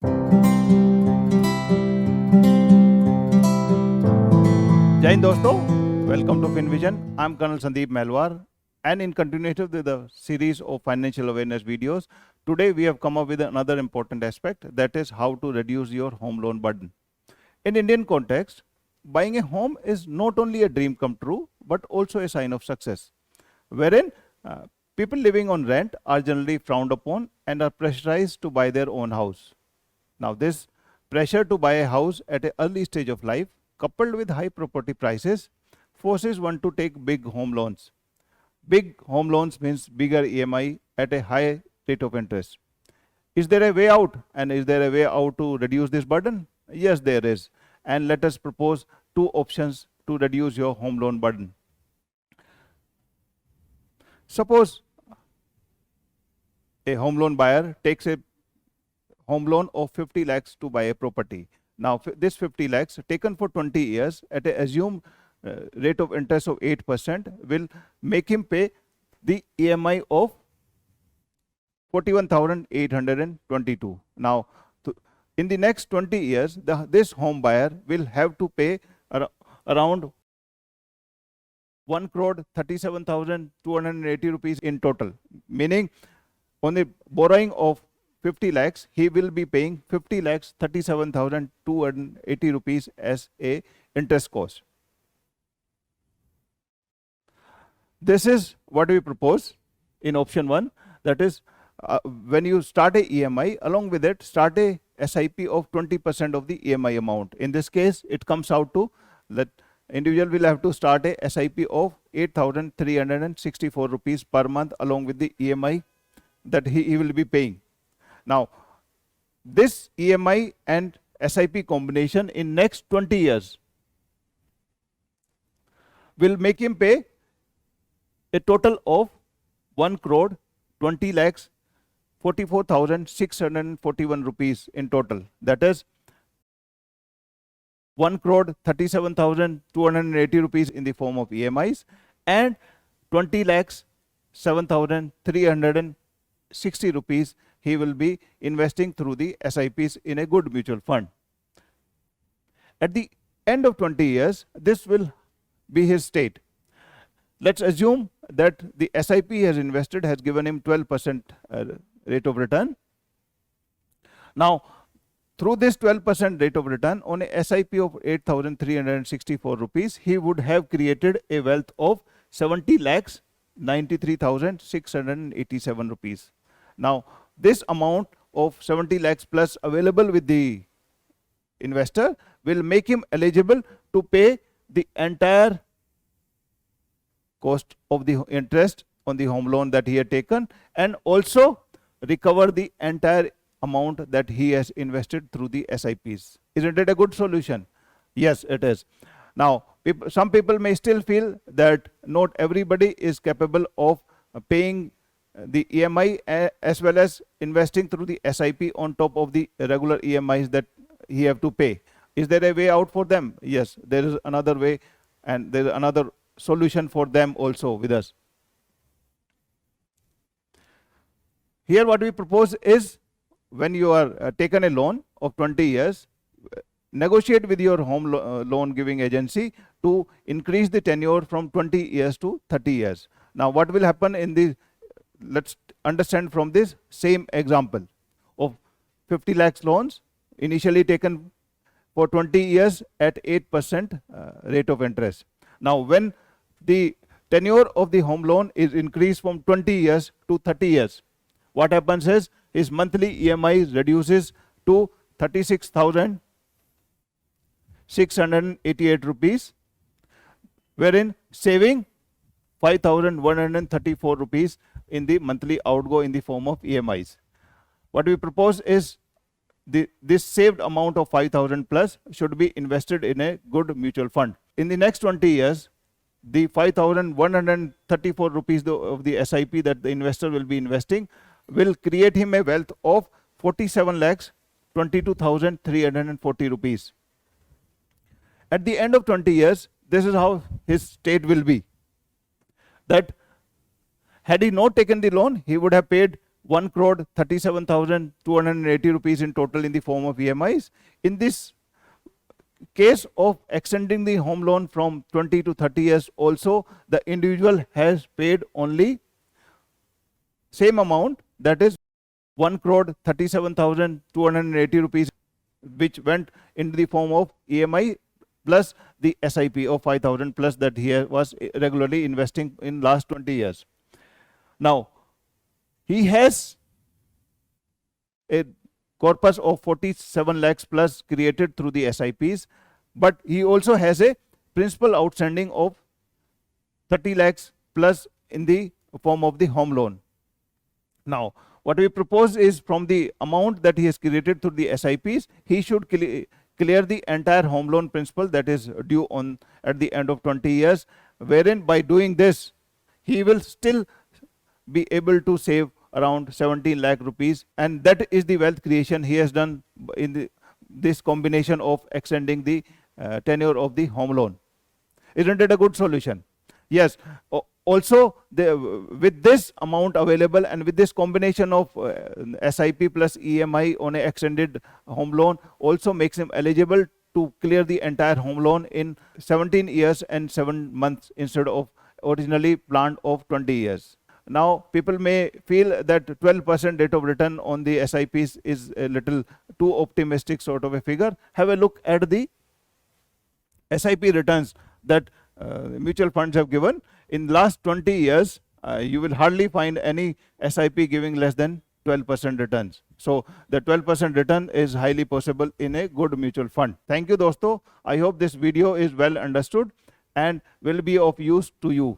Jai Hind दोस्तों, welcome to Finvision. I'm Colonel Sandeep Melwar, and in continuation with the series of financial awareness videos, today we have come up with another important aspect, that is how to reduce your home loan burden. In Indian context, buying a home is not only a dream come true, but also a sign of success, wherein people living on rent are generally frowned upon and are pressurized to buy their own house. Now, this pressure to buy a house at an early stage of life, coupled with high property prices, forces one to take big home loans. Big home loans means bigger EMI at a high rate of interest. Is there a way out? And is there a way out to reduce this burden? Yes, there is. And let us propose two options to reduce your home loan burden. Suppose a home loan buyer takes a home loan of 50 lakhs to buy a property. Now, this 50 lakhs taken for 20 years at a assumed rate of interest of 8% will make him pay the EMI of 41,822. Now, in the next 20 years, this home buyer will have to pay around 1 crore 37,280 rupees in total, meaning on the borrowing of 50 lakhs, he will be paying 50 lakhs 37,280 rupees as a interest cost. This is what we propose in option 1. That is, when you start a EMI, along with it, start a SIP of 20% of the EMI amount. In this case, it comes out to that individual will have to start a SIP of 8,364 rupees per month along with the EMI that he will be paying. Now, this EMI and SIP combination in next 20 years will make him pay a total of 1 crore 20 lakhs 44,641 rupees in total. That is 1 crore 37,280 rupees in the form of EMIs and 20 lakhs 7,360 rupees he will be investing through the SIPs in a good mutual fund. At the end of 20 years, this will be his state. Let's assume that the SIP he has invested has given him 12% rate of return. Now, through this 12% rate of return on a SIP of 8,364 rupees, he would have created a wealth of 70 lakhs 93,687 rupees. Now, this amount of 70 lakhs plus available with the investor will make him eligible to pay the entire cost of the interest on the home loan that he had taken and also recover the entire amount that he has invested through the SIPs. Isn't it a good solution? Yes, it is. Now, some people may still feel that not everybody is capable of paying the EMI as well as investing through the SIP on top of the regular EMIs that he have to pay. Is there a way out for them? Yes, there is another way and there is another solution for them also with us. Here what we propose is when you are taken a loan of 20 years, negotiate with your home loan giving agency to increase the tenure from 20 years to 30 years. Now, what will happen in the let's understand from this same example of 50 lakhs loans initially taken for 20 years at 8% rate of interest. Now, when the tenure of the home loan is increased from 20 years to 30 years, what happens is his monthly EMI reduces to 36,688 rupees, wherein saving 5,134 rupees in the monthly outgo in the form of EMIs. What we propose is this saved amount of 5,000 plus should be invested in a good mutual fund. In the next 20 years, the 5,134 rupees of the SIP that the investor will be investing will create him a wealth of 47 lakhs 22,340 rupees. At the end of 20 years, this is how his state will be. That had he not taken the loan, he would have paid 1 crore 37,280 rupees in total in the form of EMIs. In this case of extending the home loan from 20 to 30 years, also the individual has paid only same amount, that is 1 crore 37,280 rupees, which went in the form of EMI plus the SIP of 5,000 plus that he was regularly investing in last 20 years. Now, he has a corpus of 47 lakhs plus created through the SIPs, but he also has a principal outstanding of 30 lakhs plus in the form of the home loan. Now, what we propose is from the amount that he has created through the SIPs, he should clear the entire home loan principal that is due on at the end of 20 years, wherein by doing this, he will still be able to save around 17 lakh rupees, and that is the wealth creation he has done in this combination of extending the tenure of the home loan. Isn't it a good solution? Yes. Also, with this amount available and with this combination of SIP plus EMI on an extended home loan also makes him eligible to clear the entire home loan in 17 years and 7 months instead of originally planned of 20 years. Now, people may feel that 12% rate of return on the SIPs is a little too optimistic sort of a figure. Have a look at the SIP returns that mutual funds have given. In last 20 years, you will hardly find any SIP giving less than 12% returns. So the 12% return is highly possible in a good mutual fund. Thank you, dosto. I hope this video is well understood and will be of use to you.